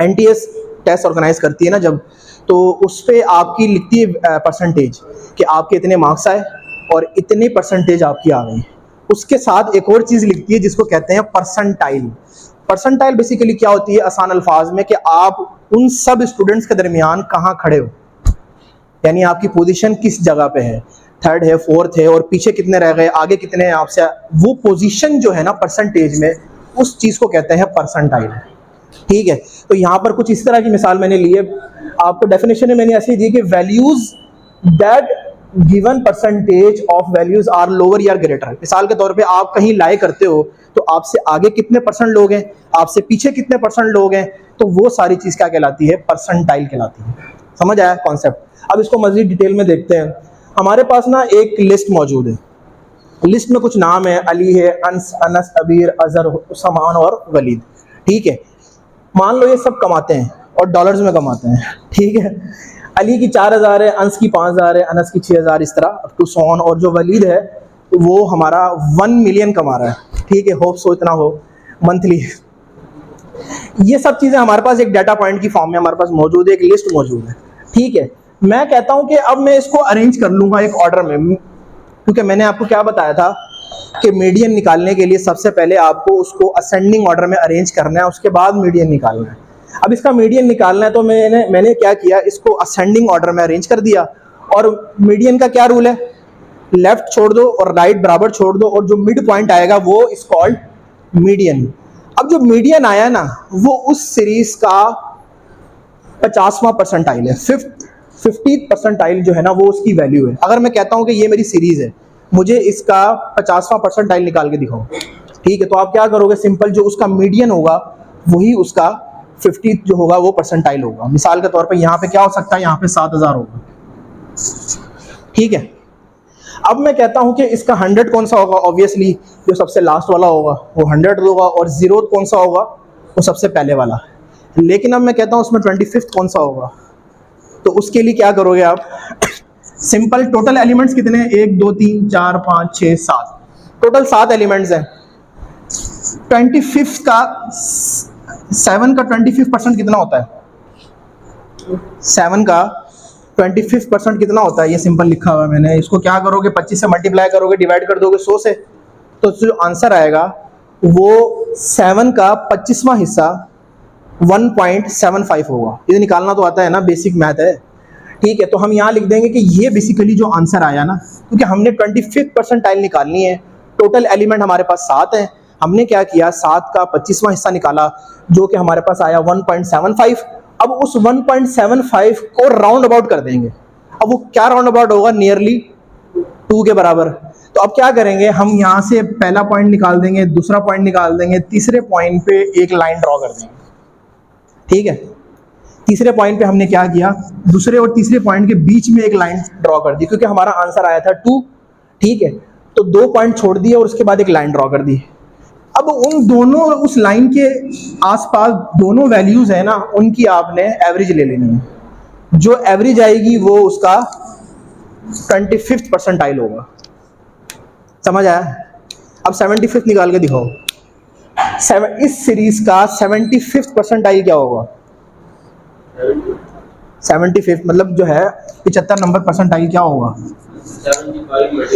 एनटीएस टेस्ट ऑर्गेनाइज करती है ना जब, तो उस पर आपकी लिखती है परसेंटेज कि आपके इतने मार्क्स आए और इतने परसेंटेज आपकी आ गई। उसके साथ एक और चीज लिखती है जिसको कहते हैं परसेंटाइल। परसेंटाइल बेसिकली क्या होती है आसान अल्फाज में, कि आप उन सब स्टूडेंट्स के दरमियान कहाँ खड़े हो, यानी आपकी पोजीशन किस जगह पे है, थर्ड है, फोर्थ है, और पीछे कितने रह गए, आगे कितने हैं आपसे, वो पोजीशन जो है ना परसेंटेज में, उस चीज को कहते हैं परसेंटाइल, ठीक है। तो यहाँ पर कुछ इस तरह की मिसाल मैंने ली है, आपको डेफिनेशन में मैंने ऐसे दी कि values that given percentage of values are lower या ग्रेटर। मिसाल के तौर पे आप कहीं लाई करते हो तो आपसे आगे कितने परसेंट लोग हैं, आपसे पीछे कितने परसेंट लोग हैं, तो वो सारी चीज क्या कहलाती है, परसेंटाइल कहलाती है। समझ आया कॉन्सेप्ट। अब इसको मजीद डिटेल में देखते हैं। हमारे पास ना एक लिस्ट मौजूद है, लिस्ट में कुछ नाम है, अली है, अंस, अनस, अबीर, अजहर, समान और वलीद, ठीक है। मान लो ये सब कमाते हैं और डॉलर्स में कमाते हैं, ठीक है। अली की 4000 है, अंस की 5000 है, अनस की 6000, इस तरह अप टू सोन, और जो वलीद है वो हमारा 1 मिलियन कमा रहा है, ठीक है। होप सो इतना हो मंथली। ये सब चीजें हमारे पास एक डाटा पॉइंट की फॉर्म में हमारे पास मौजूद है, एक लिस्ट मौजूद है, ठीक है। मैं कहता हूं कि अब मैं इसको अरेंज कर लूंगा एक ऑर्डर में, क्योंकि मैंने आपको क्या बताया था कि मीडियन निकालने के लिए सबसे पहले आपको उसको असेंडिंग ऑर्डर में अरेंज करना है, उसके बाद मीडियन निकालना है। अब इसका मीडियन निकालना है तो मैंने क्या किया, इसको असेंडिंग ऑर्डर में अरेंज कर दिया। और मीडियन का क्या रूल है, लेफ्ट छोड़ दो और राइट बराबर छोड़ दो, और जो मिड पॉइंट आएगा वो इज कॉल्ड मीडियन। अब जो मीडियन आया ना वो उस सीरीज का 50वां परसेंटाइल है, 50th परसेंटाइल जो है ना वो उसकी वैल्यू है। अगर मैं कहता हूं कि ये मेरी सीरीज है, मुझे इसका 50वां परसेंटाइल निकाल के दिखाओ, ठीक है। तो आप क्या करोगे, सिंपल जो उसका मीडियन होगा वही उसका 50th जो होगा वो परसेंटाइल होगा। मिसाल के तौर पे यहाँ पे क्या हो सकता है, यहाँ पे 7000 होगा, ठीक है। अब मैं कहता हूं कि इसका 100 कौन सा होगा, ऑब्वियसली जो सबसे लास्ट वाला होगा वो 100 होगा, और 0 कौन सा होगा वो सबसे पहले वाला। लेकिन अब मैं कहता हूं उसमें 25th कौन सा होगा, तो उसके लिए क्या करोगे आप, सिंपल टोटल एलिमेंट्स कितने हैं, 1 2 3 4 5 6 7, टोटल 7 एलिमेंट्स हैं। 25th का 7 का 25% कितना होता है, 7 का 25% कितना होता है, ये सिंपल लिखा हुआ है मैंने। इसको क्या करोगे, 25 से मल्टीप्लाई करोगे, डिवाइड कर दोगे 100 से, तो जो आंसर आएगा वो 7 का 25वां हिस्सा 1.75 होगा। ये निकालना तो आता है ना, बेसिक मैथ है, ठीक है। तो हम यहाँ लिख देंगे कि ये बेसिकली जो आंसर आया ना, क्योंकि हमने 25th परसेंटाइल निकालनी है, टोटल एलिमेंट हमारे पास 7 है, हमने क्या किया 7 का 25वां हिस्सा निकाला जो कि हमारे पास आया 1.75। अब उस 1.75 को राउंड अबाउट कर देंगे। अब वो क्या राउंड अबाउट होगा, नियरली 2 के बराबर। तो अब क्या करेंगे, हम यहाँ से पहला पॉइंट निकाल देंगे, दूसरा पॉइंट निकाल देंगे, तीसरे पॉइंट पे एक लाइन ड्रॉ कर देंगे, ठीक है। तीसरे पॉइंट पे हमने क्या किया, दूसरे और तीसरे पॉइंट के बीच में एक लाइन ड्रॉ कर दी, क्योंकि हमारा आंसर आया था 2, ठीक है। तो 2 पॉइंट छोड़ दिए और उसके बाद एक लाइन ड्रॉ कर दी। अब उन दोनों, उस लाइन के आसपास दोनों वैल्यूज है ना, उनकी आपने एवरेज ले लेनी है। जो एवरेज आएगी वो उसका 25th परसेंटाइल होगा। समझ आया? अब 75th निकाल के दिखाओ। इस सीरीज का 75th परसेंटाइल क्या होगा? 75 मतलब जो है 75 नंबर परसेंटाइल क्या होगा?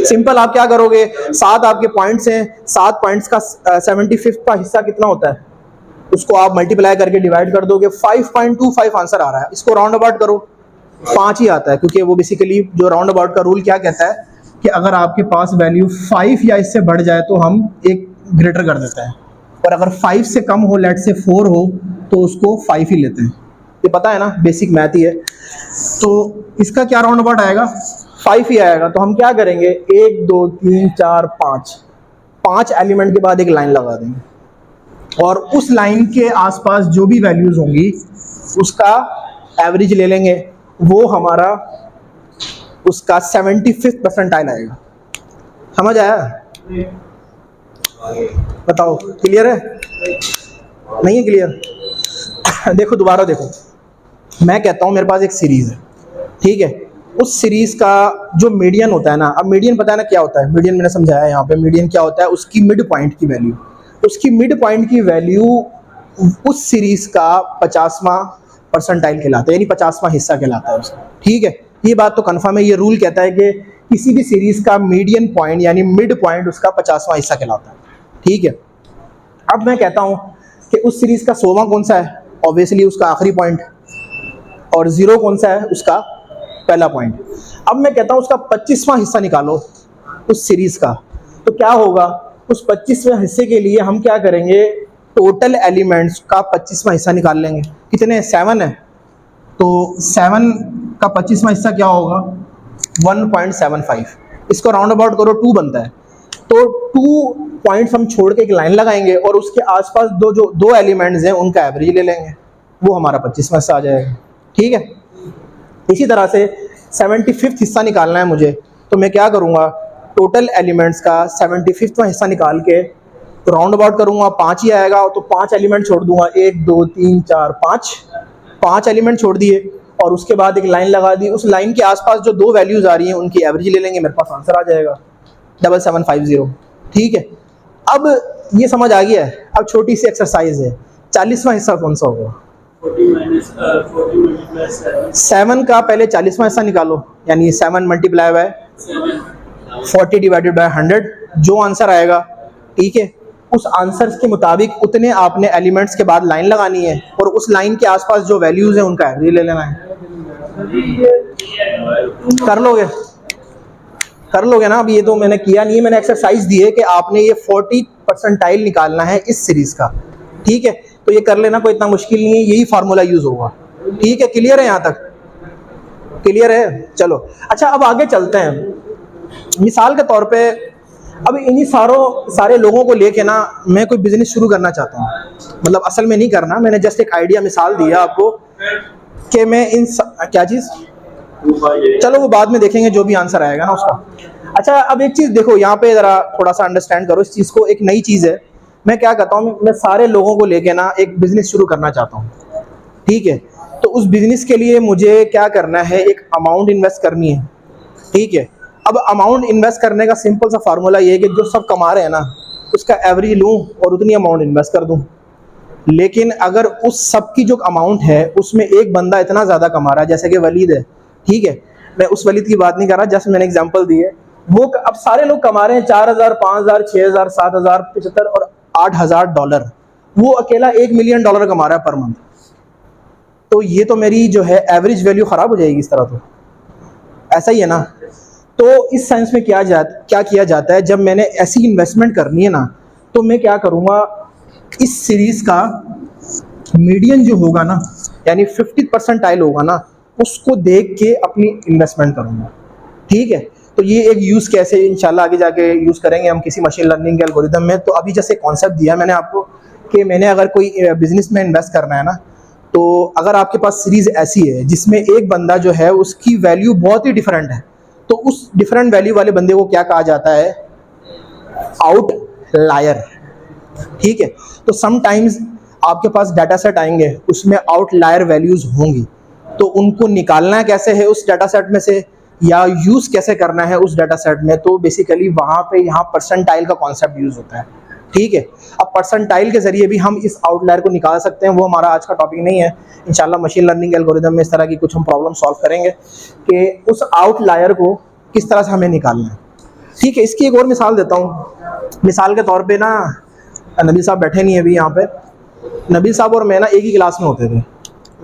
सिंपल, आप क्या करोगे, 7 आपके पॉइंट्स हैं, 7 पॉइंट्स का 75 का हिस्सा कितना होता है, उसको आप मल्टीप्लाई करके डिवाइड कर दोगे, 5.25 आंसर आ रहा है। इसको राउंड अबाउट करो, 5 ही आता है, क्योंकि वो बेसिकली जो राउंड अबाउट का रूल क्या कहता है कि अगर आपके पास वैल्यू 5 या इससे बढ़ जाए तो हम एक ग्रेटर कर देते हैं, और अगर 5 से कम हो, लेट से 4 हो, तो उसको 5 ही लेते हैं। ये पता है ना, बेसिक मैथ ही है। तो इसका क्या राउंड अबाउट आएगा? 5 ही आएगा। तो हम क्या करेंगे, 1 2 3 4 5 एलिमेंट के बाद एक लाइन लगा देंगे, और उस लाइन के आसपास जो भी वैल्यूज होंगी उसका एवरेज ले लेंगे, वो हमारा उसका 75th परसेंटाइल आएगा। समझ आया? बताओ, क्लियर है? नहीं है क्लियर? देखो दोबारा देखो, मैं कहता हूं मेरे पास एक सीरीज है, ठीक है, उस सीरीज का जो मीडियन होता है ना, अब मीडियन पता है ना क्या होता है? मीडियन मैंने समझाया यहाँ पे, मीडियन क्या होता है, उसकी मिड पॉइंट की वैल्यू, उसकी मिड पॉइंट की वैल्यू उस सीरीज का 50वां परसेंटाइल कहलाता है, यानी 50वां हिस्सा कहलाता है उसका, ठीक है। ये बात तो कन्फर्म है, ये रूल कहता है कि किसी भी सीरीज का मीडियन पॉइंट यानी मिड पॉइंट उसका 50वां हिस्सा कहलाता है, ठीक है। अब मैं कहता हूँ कि उस सीरीज का 100वां कौन सा है? ऑब्वियसली उसका आखिरी पॉइंट। और 0 कौन सा है? उसका पहला पॉइंट। अब मैं कहता हूँ उसका 25वां हिस्सा निकालो उस सीरीज का, तो क्या होगा? उस 25वें हिस्से के लिए हम क्या करेंगे, टोटल एलिमेंट्स का 25वां हिस्सा निकाल लेंगे। कितने? 7 है, तो 7 का 25वां हिस्सा क्या होगा? 1.75। इसको राउंड अबाउट करो, 2 बनता है, तो 2 पॉइंट्स हम छोड़ के एक लाइन लगाएंगे, और उसके आसपास जो 2 एलिमेंट्स हैं उनका एवरेज ले लेंगे, वो हमारा 25वां हिस्सा आ जाएगा, ठीक है। इसी तरह से 75th हिस्सा निकालना है मुझे, तो मैं क्या करूँगा, टोटल एलिमेंट्स का 75वां हिस्सा निकाल के राउंड अबाउट करूँगा, 5 ही आएगा, तो 5 एलिमेंट छोड़ दूंगा, 1 2 3 4 5 एलिमेंट छोड़ दिए, और उसके बाद एक लाइन लगा दी, उस लाइन के आसपास जो 2 वैल्यूज आ रही हैं उनकी एवरेज ले लेंगे, मेरे पास आंसर आ जाएगा 7750, ठीक है। अब ये समझ आ गया है। अब छोटी सी एक्सरसाइज है, 40वां हिस्सा कौन सा होगा? 7 का पहले 40वां हिस्सा निकालो, यानी 7 मल्टीप्लाई बाय 40 डिवाइडेड बाय 100, जो आंसर आएगा, ठीक है, उस आंसर के मुताबिक उतने आपने एलिमेंट्स के बाद लाइन लगानी है, और उस लाइन के आसपास जो वैल्यूज हैं उनका एवरेज ले लेना है। कर लोगे ना? अब ये तो मैंने किया नहीं है, मैंने एक्सरसाइज दी है कि आपने ये 40 परसेंटाइल निकालना है इस सीरीज का, ठीक है। तो ये कर लेना, कोई इतना मुश्किल नहीं है, यही फार्मूला यूज होगा, ठीक है। क्लियर है? यहाँ तक क्लियर है? चलो अच्छा, अब आगे चलते हैं। मिसाल के तौर पे अब इन्हीं सारे लोगों को लेके ना मैं कोई बिजनेस शुरू करना चाहता हूँ, मतलब असल में नहीं करना, मैंने जस्ट एक आइडिया मिसाल दिया आपको कि मैं क्या चीज़, चलो वो बाद में देखेंगे जो भी आंसर आएगा ना उसका। अच्छा, अब एक चीज़ देखो यहाँ पे, ज़रा थोड़ा सा अंडरस्टैंड करो इस चीज़ को, एक नई चीज़ है। मैं क्या कहता हूँ, मैं सारे लोगों को लेके ना एक बिजनेस शुरू करना चाहता हूँ, ठीक है। तो उस बिजनेस के लिए मुझे क्या करना है, एक अमाउंट इन्वेस्ट करनी है, ठीक है। अब अमाउंट इन्वेस्ट करने का सिंपल सा फार्मूला ये है कि जो सब कमा रहे हैं ना उसका एवरेज लूँ और उतनी अमाउंट इन्वेस्ट कर दूँ। लेकिन अगर उस सब की जो अमाउंट है उसमें एक बंदा इतना ज़्यादा कमा रहा है, जैसे कि वलीद है, ठीक है, मैं उस वलीद की बात नहीं कर रहा, जस्ट मैंने एग्जांपल दी है, वो अब सारे लोग कमा रहे हैं 4000, 5000, 6000, 7000, 75 और $8000, वो अकेला $1 मिलियन कमा रहा है पर मंथ। तो ये तो मेरी जो है एवरेज वैल्यू ख़राब हो जाएगी इस तरह, तो ऐसा ही है ना। तो इस सेंस में क्या किया जाता है, जब मैंने ऐसी इन्वेस्टमेंट करनी है ना, तो मैं क्या करूँगा, इस सीरीज़ का मीडियन जो होगा ना, यानी 50 परसेंटाइल होगा ना, उसको देख के अपनी इन्वेस्टमेंट करूँगा, ठीक है। तो ये एक यूज़ कैसे इंशाल्लाह आगे जाके यूज़ करेंगे हम किसी मशीन लर्निंग के एल्गोरिथम में। तो अभी जैसे कॉन्सेप्ट दिया मैंने आपको कि मैंने अगर कोई बिजनेस में इन्वेस्ट करना है ना, तो अगर आपके पास सीरीज़ ऐसी है जिसमें एक बंदा जो है उसकी वैल्यू बहुत ही डिफरेंट है, तो उस डिफरेंट वैल्यू वाले बंदे को क्या कहा जाता है, आउटलायर, ठीक है। तो समटाइम्स आपके पास डाटा सेट आएंगे, उसमें आउटलायर वैल्यूज होंगी, तो उनको निकालना कैसे है उस डाटा सेट में से, या यूज़ कैसे करना है उस डाटा सेट में, तो बेसिकली वहाँ पे यहाँ परसेंटाइल का कॉन्सेप्ट यूज़ होता है, ठीक है। अब परसेंटाइल के जरिए भी हम इस आउटलायर को निकाल सकते हैं, वो हमारा आज का टॉपिक नहीं है। इंशाल्लाह मशीन लर्निंग एल्गोरिदम में इस तरह की कुछ हम प्रॉब्लम सॉल्व करेंगे कि उस आउटलायर को किस तरह से हमें निकालना है। ठीक है, इसकी एक और मिसाल देता हूँ। मिसाल के तौर पे ना, नबील साहब बैठे नहीं है अभी यहाँ पे। नबील साहब और मैं ना एक ही क्लास में होते थे,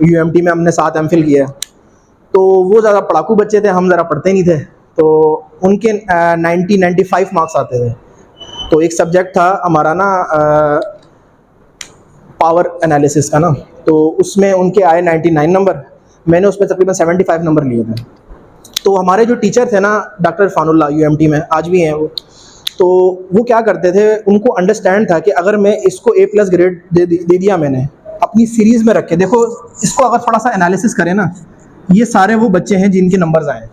UMT में हमने साथ MPhil किया है। तो वो ज़्यादा पढ़ाकू बच्चे थे, हम ज़रा पढ़ते नहीं थे। तो उनके 90-95 मार्क्स आते थे। तो एक सब्जेक्ट था हमारा ना पावर एनालिसिस का ना, तो उसमें उनके आए 99 नंबर, मैंने उसमें तकरीबन 75 नंबर लिए थे। तो हमारे जो टीचर थे ना, डॉक्टर इरफानुल्लाह, UMT में आज भी हैं वो, तो वो क्या करते थे, उनको अंडरस्टैंड था कि अगर मैं इसको A+ ग्रेड दे दिया मैंने अपनी सीरीज़ में रख के, देखो इसको अगर थोड़ा सा एनालिसिस करें ना, ये सारे वो बच्चे हैं जिनके नंबर्स आए,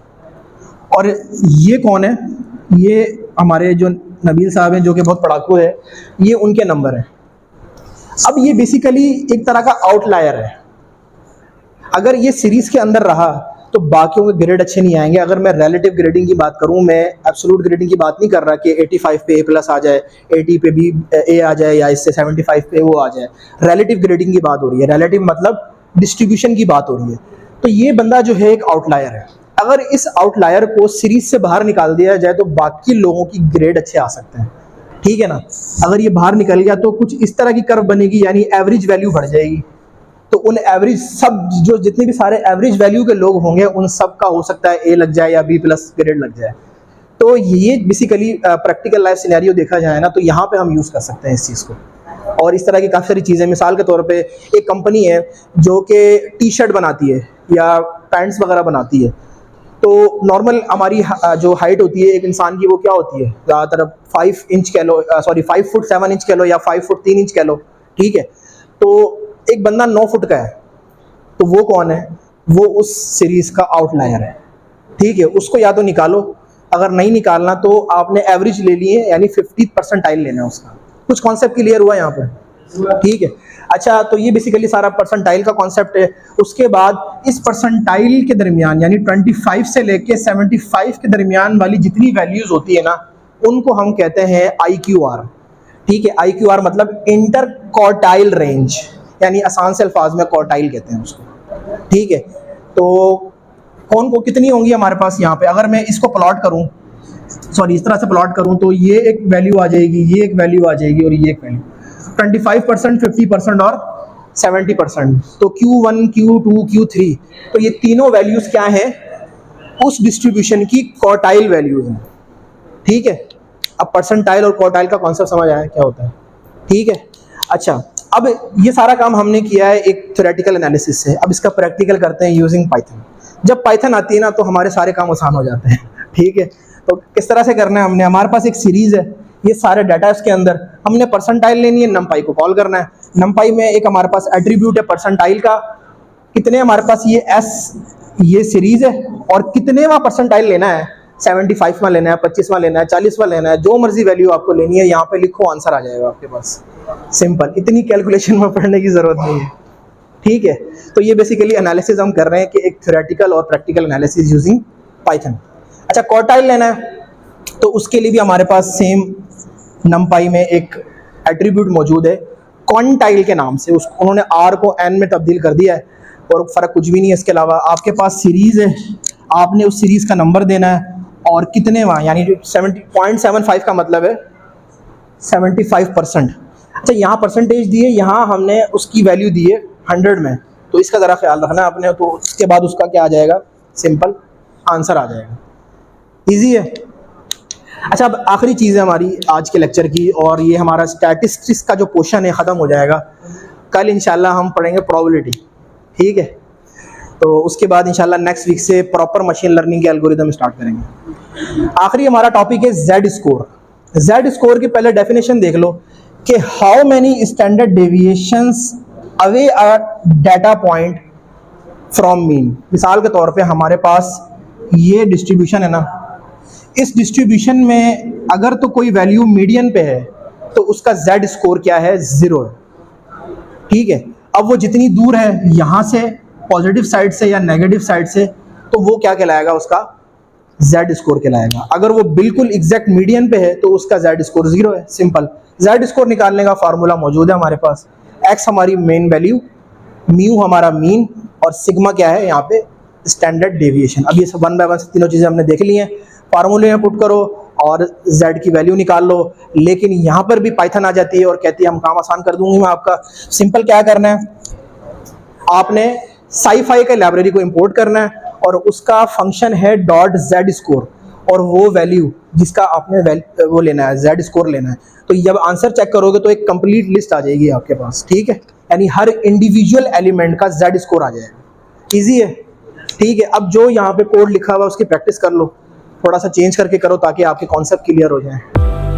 और ये कौन है, ये हमारे जो नबील साहब हैं जो कि बहुत पढ़ाकू है, ये उनके नंबर हैं। अब ये बेसिकली एक तरह का आउटलायर है। अगर ये सीरीज़ के अंदर रहा तो बाकियों के ग्रेड अच्छे नहीं आएंगे। अगर मैं रिलेटिव ग्रेडिंग की बात करूं, मैं एब्सोल्यूट ग्रेडिंग की बात नहीं कर रहा कि 85 पे A+ आ जाए, 80 पे भी A आ जाए, या इससे 75 पे वो आ जाए। रिलेटिव ग्रेडिंग की बात हो रही है। रिलेटिव मतलब डिस्ट्रीब्यूशन की बात हो रही है। तो ये बंदा जो है एक आउटलायर है। अगर इस आउटलायर को सीरीज से बाहर निकाल दिया जाए तो बाकी लोगों की ग्रेड अच्छे आ सकते हैं। ठीक है ना। अगर ये बाहर निकल गया तो कुछ इस तरह की कर्व बनेगी, यानी एवरेज वैल्यू बढ़ जाएगी। तो उन एवरेज सब जो जितने भी सारे एवरेज वैल्यू के लोग होंगे उन सब का हो सकता है A लग जाए या B+ ग्रेड लग जाए। तो ये बेसिकली प्रैक्टिकल लाइफ सिनेरियो देखा जाए ना, तो यहाँ पे हम यूज़ कर सकते हैं इस चीज़ को। और इस तरह की काफ़ी सारी चीज़ें, मिसाल के तौर पे एक कंपनी है जो कि T-शर्ट बनाती है या पैंट्स वगैरह बनाती है। तो नॉर्मल हमारी जो हाइट होती है एक इंसान की, वो क्या होती है ज़्यादातर 5 इंच कह लो, 5 फुट 7 इंच कह लो, या 5 फुट 3 इंच कह लो। ठीक है, तो एक बंदा 9 फुट का है, तो वो कौन है, वो उस सीरीज़ का आउटलायर है। ठीक है, उसको या तो निकालो, अगर नहीं निकालना तो आपने एवरेज ले लिए, यानी 50 परसेंटाइल लेना है उसका। कुछ कॉन्सेप्ट क्लियर हुआ यहाँ पर? ठीक है। अच्छा, तो ये बेसिकली सारा परसेंटाइल का कॉन्सेप्ट है। उसके बाद इस परसेंटाइल के दरमियान, यानी 25 से लेके 75 के दरमियान वाली जितनी वैल्यूज होती है ना, उनको हम कहते हैं IQR। ठीक है, IQR मतलब इंटर क्वार्टाइल रेंज, यानी आसान से अल्फाज में क्वार्टाइल कहते हैं उसको। ठीक है, तो कौन को कितनी होंगी हमारे पास यहाँ पे, अगर मैं इसको प्लॉट करूँ, इस तरह से प्लॉट करूँ, तो ये एक वैल्यू आ जाएगी, ये एक वैल्यू आ जाएगी, और ये एक वैल्यू। 25%, 50% और 70%। तो Q1, Q2, Q3, तो ये तीनों वैल्यूज क्या है, उस डिस्ट्रीब्यूशन की क्वार्टाइल वैल्यूज हैं। ठीक है, अब परसेंटाइल और क्वार्टाइल का कॉन्सेप्ट समझ आया क्या होता है? ठीक है। अच्छा, अब ये सारा काम हमने किया है एक थ्योरेटिकल एनालिसिस से। अब इसका प्रैक्टिकल करते हैं यूजिंग पाइथन। जब पाइथन आती है ना तो हमारे सारे काम आसान हो जाते हैं। ठीक है, तो किस तरह से करना है, हमने हमारे पास एक सीरीज़ है, ये सारे डाटा इसके अंदर, हमने परसेंटाइल लेनी है, numpy को कॉल करना है। numpy में एक हमारे पास एट्रीब्यूट है परसेंटाइल का, कितने हमारे पास ये S, ये सीरीज़ है, और कितने वहाँ परसेंटाइल लेना है, 75वां लेना है, 25वां लेना है, 40वां लेना है, जो मर्जी वैल्यू आपको लेनी है यहाँ पे लिखो, आंसर आ जाएगा आपके पास। सिंपल, इतनी कैलकुलेशन में पढ़ने की ज़रूरत नहीं है। ठीक है, तो ये बेसिकली एनालिसिस हम कर रहे हैं कि एक थ्योरेटिकल और प्रैक्टिकल एनालिसिस यूजिंग पाइथन। अच्छा, क्वार्टाइल लेना है तो उसके लिए भी हमारे पास सेम numpy में एक एट्रीब्यूट मौजूद है क्वांटाइल के नाम से। उसको उन्होंने R को N में तब्दील कर दिया है, और फ़र्क कुछ भी नहीं है इसके अलावा। आपके पास सीरीज़ है, आपने उस सीरीज़ का नंबर देना है, और कितने वहाँ, यानी 70.75 का मतलब है 75%। अच्छा, यहाँ परसेंटेज दी है, यहाँ हमने उसकी वैल्यू दी है 100 में, तो इसका ज़रा ख्याल रखना है आपने। तो उसके बाद उसका क्या आ जाएगा, सिंपल आंसर आ जाएगा। ईजी है। अच्छा, अब आखिरी चीज़ है हमारी आज के लेक्चर की, और ये हमारा स्टैटिस्टिक्स का जो पोर्शन है ख़त्म हो जाएगा। कल इंशाल्लाह हम पढ़ेंगे प्रोबेबिलिटी। ठीक है, तो उसके बाद इंशाल्लाह नेक्स्ट वीक से प्रॉपर मशीन लर्निंग के एल्गोरिदम स्टार्ट करेंगे। आखिरी हमारा टॉपिक है Z स्कोर। Z स्कोर की पहले डेफिनेशन देख लो कि how many standard deviations away a data point from mean. मिसाल के तौर पे हमारे पास ये डिस्ट्रीब्यूशन है ना, इस डिस्ट्रीब्यूशन में अगर तो कोई वैल्यू मीडियन पे है तो उसका Z स्कोर क्या है, 0 है। ठीक है, अब वो जितनी दूर है यहाँ से, पॉजिटिव साइड से या नेगेटिव साइड से, तो वो क्या कहलाएगा, उसका जेड स्कोर कहलाएगा। अगर वो बिल्कुल एग्जैक्ट मीडियन पे है तो उसका जेड स्कोर 0 है। सिंपल। जेड स्कोर निकालने का फार्मूला मौजूद है हमारे पास। एक्स हमारी मेन वैल्यू, म्यू हमारा मीन, और सिग्मा क्या है यहाँ पे, स्टैंडर्ड डेविएशन। अब ये सब वन बाय वन तीनों चीज़ें हमने देख ली हैं। फार्मूले में पुट करो और z की वैल्यू निकाल लो। लेकिन यहाँ पर भी पाइथन आ जाती है और कहती है हम काम आसान कर दूंगी मैं आपका। सिंपल क्या करना है, आपने साईफाई के लाइब्रेरी को इंपोर्ट करना है और उसका फंक्शन है डॉट जेड स्कोर, और वो वैल्यू जिसका आपने वो लेना है, जेड स्कोर लेना है। तो जब आंसर चेक करोगे तो एक कंप्लीट लिस्ट आ जाएगी आपके पास, ठीक है, यानी हर इंडिविजुअल एलिमेंट का जेड स्कोर आ जाएगा। इजी है, ठीक है। अब जो यहाँ पे कोड लिखा हुआ है उसकी प्रैक्टिस कर लो, थोड़ा सा चेंज करके करो ताकि आपके कॉन्सेप्ट क्लियर हो जाए।